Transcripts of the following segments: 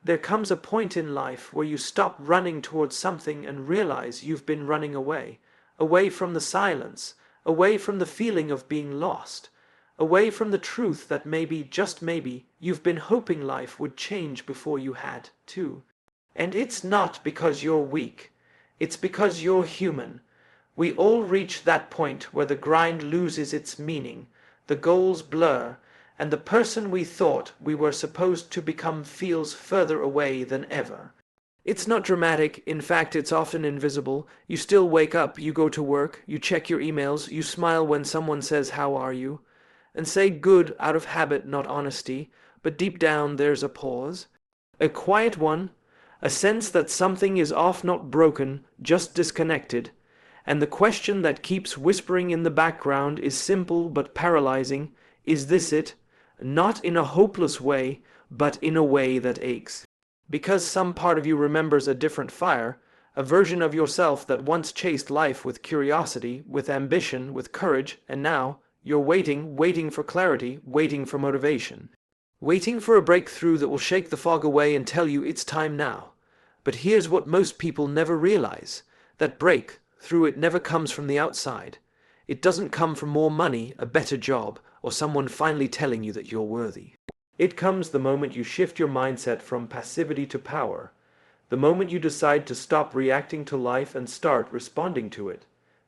There comes a point in life where you stop running towards something and realize you've been running away, away from the silence, away from the feeling of being lost, away from the truth that maybe, just maybe, you've been hoping life would change before you had, too. And it's not because you're weak. It's because you're human. We all reach that point where the grind loses its meaning, the goals blur, and the person we thought we were supposed to become feels further away than ever. It's not dramatic, in fact it's often invisible. You still wake up, you go to work, you check your emails, you smile when someone says how are you, and say good out of habit, not honesty, but deep down there's a pause. A quiet one, a sense that something is off, not broken, just disconnected. And the question that keeps whispering in the background is simple but paralyzing. Is this it? Not in a hopeless way, but in a way that aches. Because some part of you remembers a different fire, a version of yourself that once chased life with curiosity, with ambition, with courage, and now you're waiting for clarity, waiting for motivation. Waiting for a breakthrough that will shake the fog away and tell you it's time now. But here's what most people never realize. That breakthrough, it never comes from the outside. It doesn't come from more money, a better job, or someone finally telling you that you're worthy. It comes the moment you shift your mindset from passivity to power. The moment you decide to stop reacting to life and start responding to it.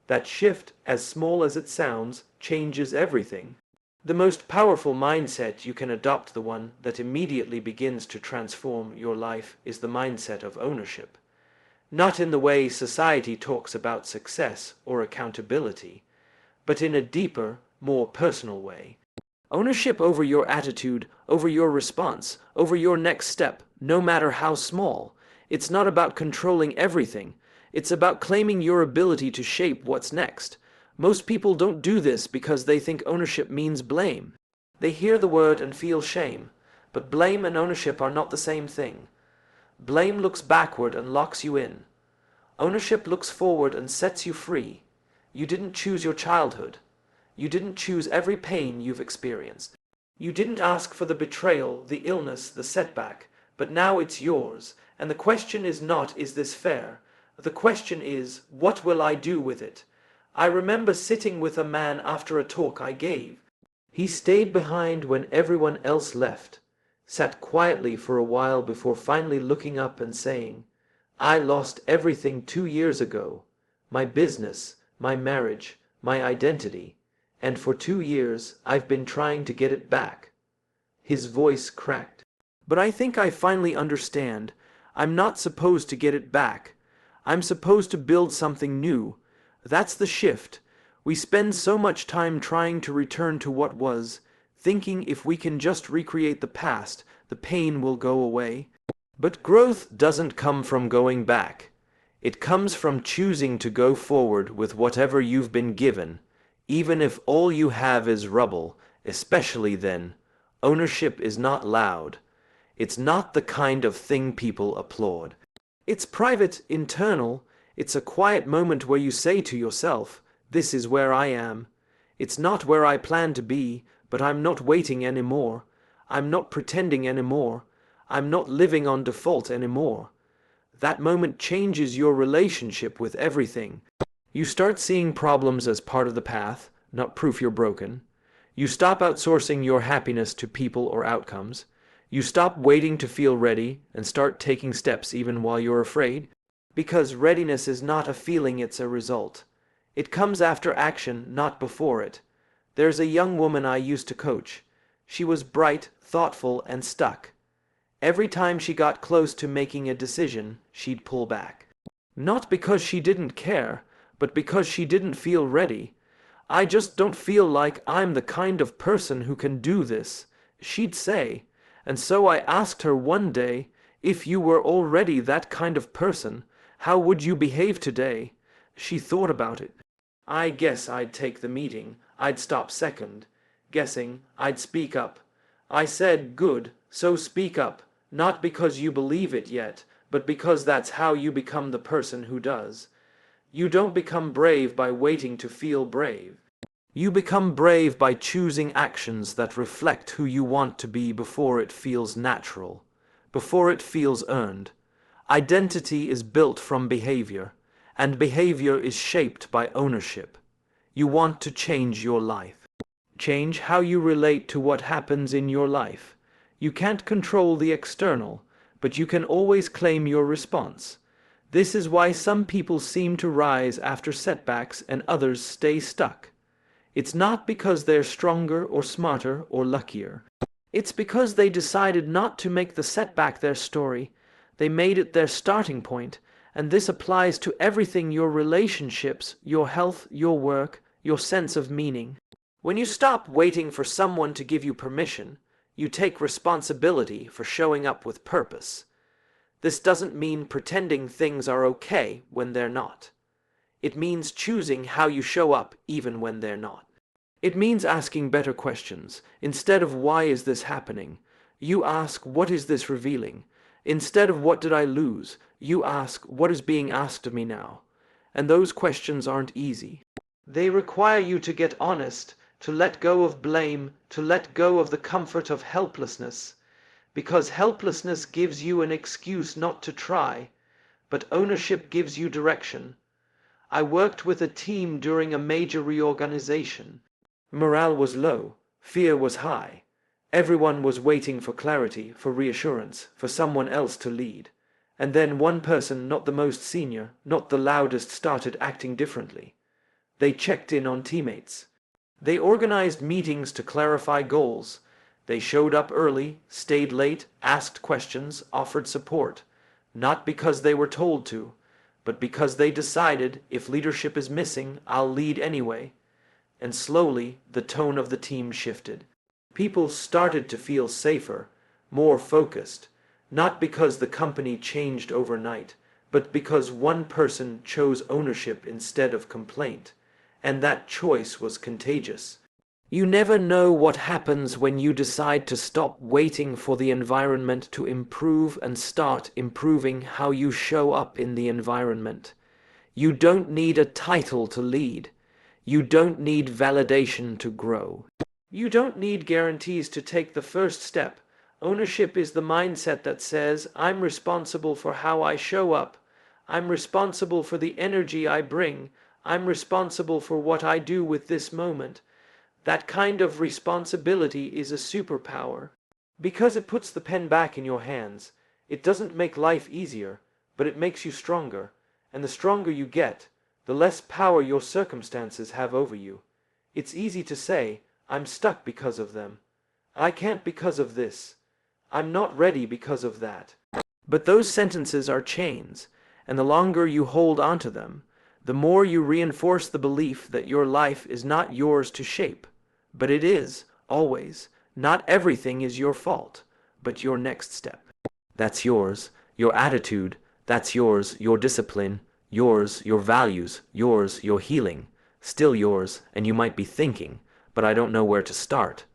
That shift, as small as it sounds, changes everything. The most powerful mindset you can adopt, the one that immediately begins to transform your life, is the mindset of ownership. Not in the way society talks about success or accountability, but in a deeper, more personal way. Ownership over your attitude, over your response, over your next step, no matter how small. It's not about controlling everything. It's about claiming your ability to shape what's next. Most people don't do this because they think ownership means blame. They hear the word and feel shame, but blame and ownership are not the same thing. Blame looks backward and locks you in. Ownership looks forward and sets you free. You didn't choose your childhood. You didn't choose every pain you've experienced. You didn't ask for the betrayal, the illness, the setback, but now it's yours. And the question is not, is this fair? The question is, what will I do with it? I remember sitting with a man after a talk I gave. He stayed behind when everyone else left, sat quietly for a while before finally looking up and saying, I lost everything 2 years ago. My business, my marriage, my identity. And for 2 years I've been trying to get it back. His voice cracked. But I think I finally understand. I'm not supposed to get it back. I'm supposed to build something new. That's the shift. We spend so much time trying to return to what was, thinking if we can just recreate the past, the pain will go away. But growth doesn't come from going back. It comes from choosing to go forward with whatever you've been given, even if all you have is rubble. Especially then, ownership is not loud. It's not the kind of thing people applaud. It's private, internal. It's a quiet moment where you say to yourself, this is where I am. It's not where I plan to be, but I'm not waiting anymore. I'm not pretending anymore. I'm not living on default anymore. That moment changes your relationship with everything. You start seeing problems as part of the path, not proof you're broken. You stop outsourcing your happiness to people or outcomes. You stop waiting to feel ready and start taking steps even while you're afraid. Because readiness is not a feeling, it's a result. It comes after action, not before it. There's a young woman I used to coach. She was bright, thoughtful, and stuck. Every time she got close to making a decision, she'd pull back. Not because she didn't care, but because she didn't feel ready. I just don't feel like I'm the kind of person who can do this, she'd say. And so I asked her one day, if you were already that kind of person, how would you behave today? She thought about it. I guess I'd take the meeting. I'd stop second. Guessing, I'd speak up. I said, good, so speak up. Not because you believe it yet, but because that's how you become the person who does. You don't become brave by waiting to feel brave. You become brave by choosing actions that reflect who you want to be before it feels natural. before it feels earned. Identity is built from behavior, and behavior is shaped by ownership. You want to change your life. Change how you relate to what happens in your life. You can't control the external, but you can always claim your response. This is why some people seem to rise after setbacks and others stay stuck. It's not because they're stronger or smarter or luckier. It's because they decided not to make the setback their story. They made it their starting point, and this applies to everything: your relationships, your health, your work, your sense of meaning. When you stop waiting for someone to give you permission, you take responsibility for showing up with purpose. This doesn't mean pretending things are okay when they're not. It means choosing how you show up even when they're not. It means asking better questions. Instead of "why is this happening?" you ask "what is this revealing?" Instead of "what did I lose?" you ask "what is being asked of me now?" And those questions aren't easy. They require you to get honest, to let go of blame, to let go of the comfort of helplessness. Because helplessness gives you an excuse not to try, but ownership gives you direction. I worked with a team during a major reorganization. Morale was low, fear was high. Everyone was waiting for clarity, for reassurance, for someone else to lead. And then one person, not the most senior, not the loudest, started acting differently. They checked in on teammates. They organized meetings to clarify goals. They showed up early, stayed late, asked questions, offered support. Not because they were told to, but because they decided, if leadership is missing, I'll lead anyway. And slowly, the tone of the team shifted. People started to feel safer, more focused, not because the company changed overnight, but because one person chose ownership instead of complaint. And that choice was contagious. You never know what happens when you decide to stop waiting for the environment to improve and start improving how you show up in the environment. You don't need a title to lead. You don't need validation to grow. You don't need guarantees to take the first step. Ownership is the mindset that says, I'm responsible for how I show up. I'm responsible for the energy I bring. I'm responsible for what I do with this moment. That kind of responsibility is a superpower. Because it puts the pen back in your hands. It doesn't make life easier, but it makes you stronger. And the stronger you get, the less power your circumstances have over you. It's easy to say, I'm stuck because of them. I can't because of this. I'm not ready because of that. But those sentences are chains, and the longer you hold onto them, the more you reinforce the belief that your life is not yours to shape. But it is, always. Not everything is your fault, but your next step. That's yours. Your attitude, that's yours. Your discipline, yours. Your values, yours. Your healing, still yours. And you might be thinking, but I don't know where to start.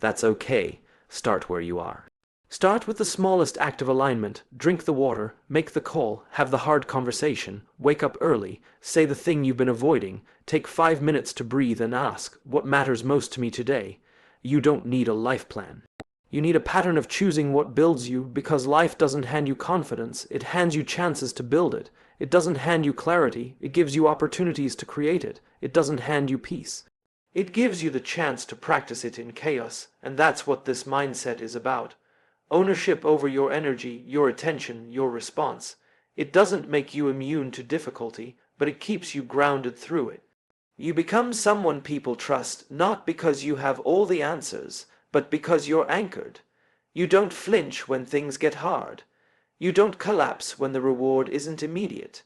That's okay. Start where you are. Start with the smallest act of alignment. Drink the water, make the call, have the hard conversation, wake up early, say the thing you've been avoiding, take 5 minutes to breathe and ask, what matters most to me today? You don't need a life plan. You need a pattern of choosing what builds you, because life doesn't hand you confidence, it hands you chances to build it. It doesn't hand you clarity, it gives you opportunities to create it. It doesn't hand you peace. It gives you the chance to practice it in chaos, and that's what this mindset is about. Ownership over your energy, your attention, your response. It doesn't make you immune to difficulty, but it keeps you grounded through it. You become someone people trust, not because you have all the answers, but because you're anchored. You don't flinch when things get hard. You don't collapse when the reward isn't immediate.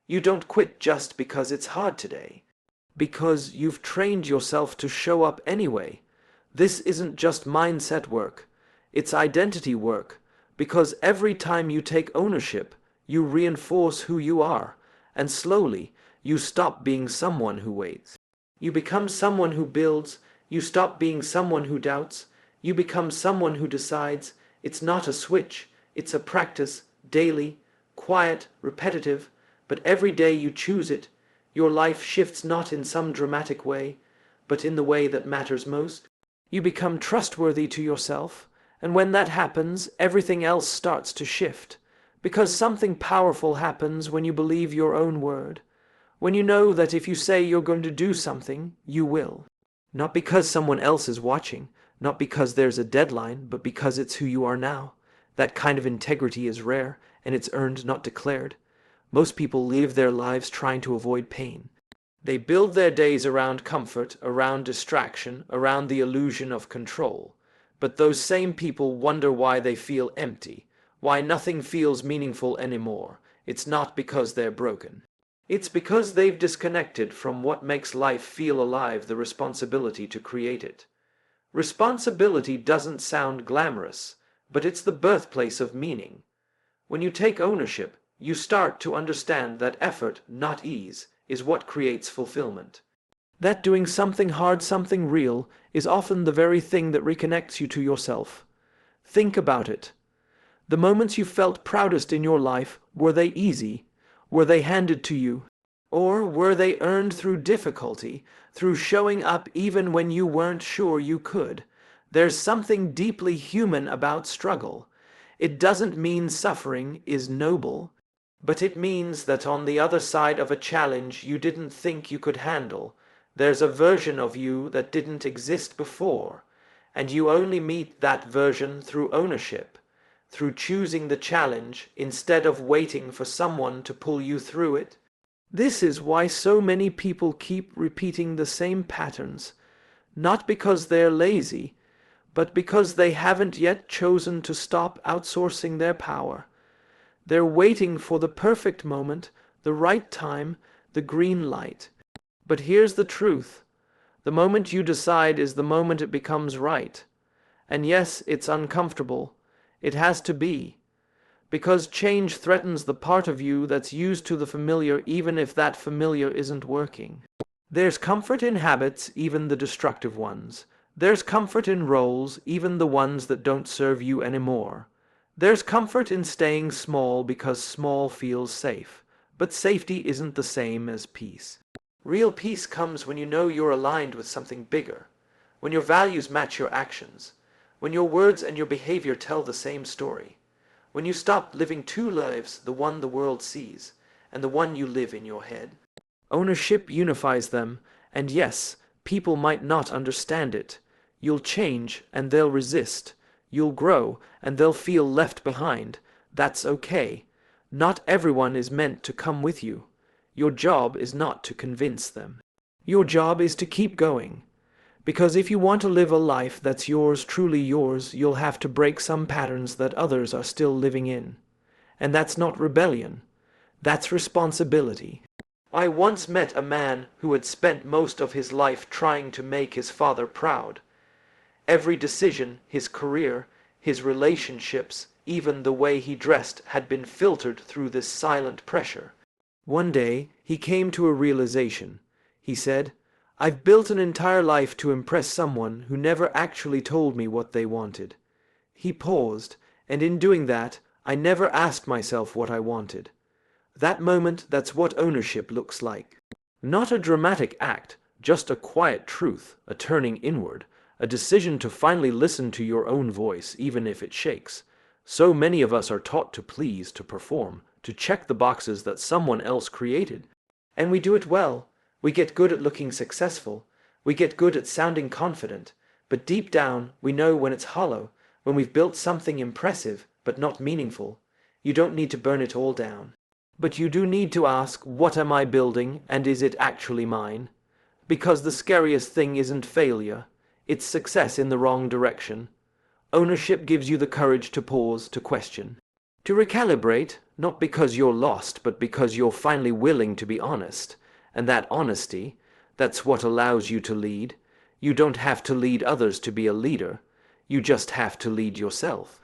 You don't quit just because it's hard today. Because you've trained yourself to show up anyway. This isn't just mindset work. It's identity work, because every time you take ownership, you reinforce who you are, and slowly, you stop being someone who waits. You become someone who builds, you stop being someone who doubts, you become someone who decides. It's not a switch, it's a practice, daily, quiet, repetitive, but every day you choose it, your life shifts not in some dramatic way, but in the way that matters most. You become trustworthy to yourself, And when that happens, everything else starts to shift. Because something powerful happens when you believe your own word. When you know that if you say you're going to do something, you will. Not because someone else is watching, not because there's a deadline, but because it's who you are now. That kind of integrity is rare, and it's earned, not declared. Most people live their lives trying to avoid pain. They build their days around comfort, around distraction, around the illusion of control. But those same people wonder why they feel empty, why nothing feels meaningful anymore. It's not because they're broken. It's because they've disconnected from what makes life feel alive, the responsibility to create it. Responsibility doesn't sound glamorous, but it's the birthplace of meaning. When you take ownership, you start to understand that effort, not ease, is what creates fulfillment. That doing something hard, something real, is often the very thing that reconnects you to yourself. Think about it. The moments you felt proudest in your life, were they easy? Were they handed to you? Or were they earned through difficulty, through showing up even when you weren't sure you could? There's something deeply human about struggle. It doesn't mean suffering is noble, but it means that on the other side of a challenge you didn't think you could handle, there's a version of you that didn't exist before, and you only meet that version through ownership, through choosing the challenge instead of waiting for someone to pull you through it. This is why so many people keep repeating the same patterns, not because they're lazy, but because they haven't yet chosen to stop outsourcing their power. They're waiting for the perfect moment, the right time, the green light. But here's the truth. The moment you decide is the moment it becomes right. And yes, it's uncomfortable. It has to be. Because change threatens the part of you that's used to the familiar, even if that familiar isn't working. There's comfort in habits, even the destructive ones. There's comfort in roles, even the ones that don't serve you anymore. There's comfort in staying small because small feels safe. But safety isn't the same as peace. Real peace comes when you know you're aligned with something bigger, when your values match your actions, when your words and your behavior tell the same story, when you stop living two lives, the one the world sees, and the one you live in your head. Ownership unifies them, and yes, people might not understand it. You'll change, and they'll resist. You'll grow, and they'll feel left behind. That's okay. Not everyone is meant to come with you. Your job is not to convince them. Your job is to keep going. Because if you want to live a life that's yours, truly yours, you'll have to break some patterns that others are still living in. And that's not rebellion. That's responsibility. I once met a man who had spent most of his life trying to make his father proud. Every decision, his career, his relationships, even the way he dressed had been filtered through this silent pressure. One day, he came to a realization. He said, "I've built an entire life to impress someone who never actually told me what they wanted." He paused, and in doing that, I never asked myself what I wanted. That moment, that's what ownership looks like. Not a dramatic act, just a quiet truth, a turning inward, a decision to finally listen to your own voice, even if it shakes. So many of us are taught to please, to perform, to check the boxes that someone else created. And we do it well. We get good at looking successful. We get good at sounding confident. But deep down, we know when it's hollow, when we've built something impressive, but not meaningful. You don't need to burn it all down. But you do need to ask, what am I building, and is it actually mine? Because the scariest thing isn't failure. It's success in the wrong direction. Ownership gives you the courage to pause, to question. To recalibrate, not because you're lost, but because you're finally willing to be honest. And that honesty, that's what allows you to lead. You don't have to lead others to be a leader. You just have to lead yourself.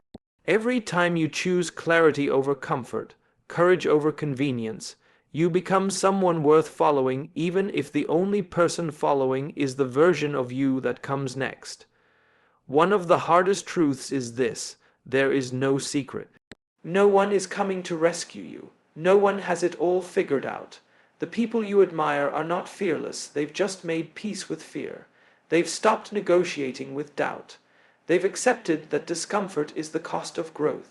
Every time you choose clarity over comfort, courage over convenience, you become someone worth following, even if the only person following is the version of you that comes next. One of the hardest truths is this: there is no secret. No one is coming to rescue you. No one has it all figured out. The people you admire are not fearless. They've just made peace with fear. They've stopped negotiating with doubt. They've accepted that discomfort is the cost of growth.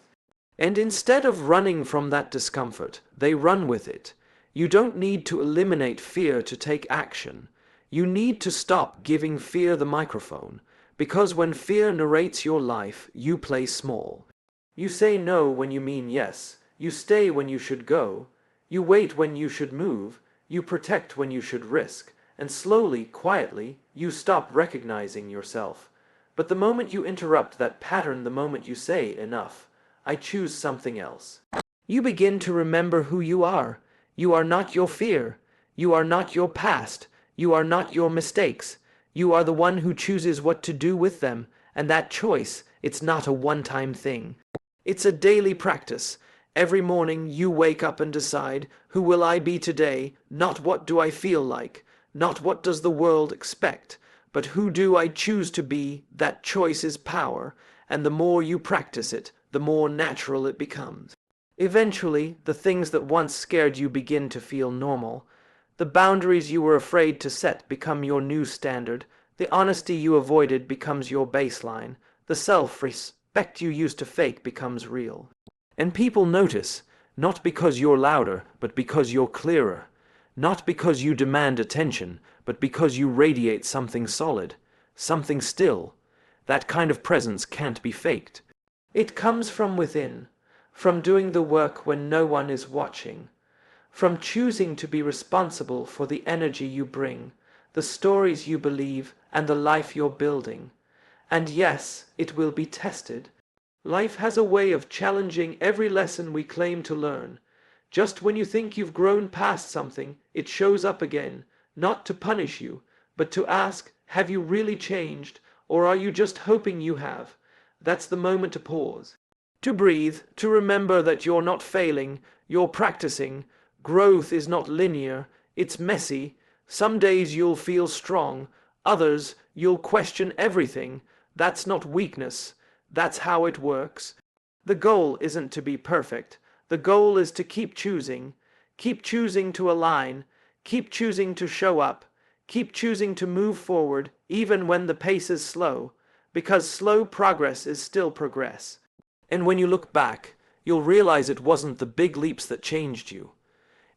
And instead of running from that discomfort, they run with it. You don't need to eliminate fear to take action. You need to stop giving fear the microphone, because when fear narrates your life, you play small. You say no when you mean yes. You stay when you should go. You wait when you should move. You protect when you should risk. And slowly, quietly, you stop recognizing yourself. But the moment you interrupt that pattern, the moment you say enough, I choose something else, you begin to remember who you are. You are not your fear. You are not your past. You are not your mistakes. You are the one who chooses what to do with them, and that choice, it's not a one-time thing. It's a daily practice. Every morning you wake up and decide, who will I be today? Not what do I feel like, not what does the world expect, but who do I choose to be? That choice is power, and the more you practice it, the more natural it becomes. Eventually, the things that once scared you begin to feel normal. The boundaries you were afraid to set become your new standard. The honesty you avoided becomes your baseline. The self-respect you used to fake becomes real. And people notice, not because you're louder, but because you're clearer. Not because you demand attention, but because you radiate something solid, something still. That kind of presence can't be faked. It comes from within, from doing the work when no one is watching, from choosing to be responsible for the energy you bring, the stories you believe, and the life you're building. And yes, it will be tested. Life has a way of challenging every lesson we claim to learn. Just when you think you've grown past something, it shows up again, not to punish you, but to ask, have you really changed, or are you just hoping you have? That's the moment to pause, to breathe, to remember that you're not failing, you're practicing. Growth is not linear, it's messy. Some days you'll feel strong, others you'll question everything. That's not weakness, that's how it works. The goal isn't to be perfect. The goal is to keep choosing to align, keep choosing to show up, keep choosing to move forward even when the pace is slow, because slow progress is still progress. And when you look back, you'll realize it wasn't the big leaps that changed you.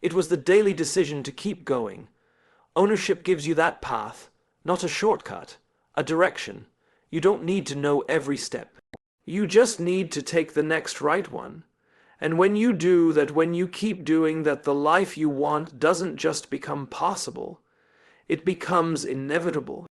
It was the daily decision to keep going. Ownership gives you that path, not a shortcut, a direction. You don't need to know every step. You just need to take the next right one. And when you do that, when you keep doing that, the life you want doesn't just become possible, it becomes inevitable.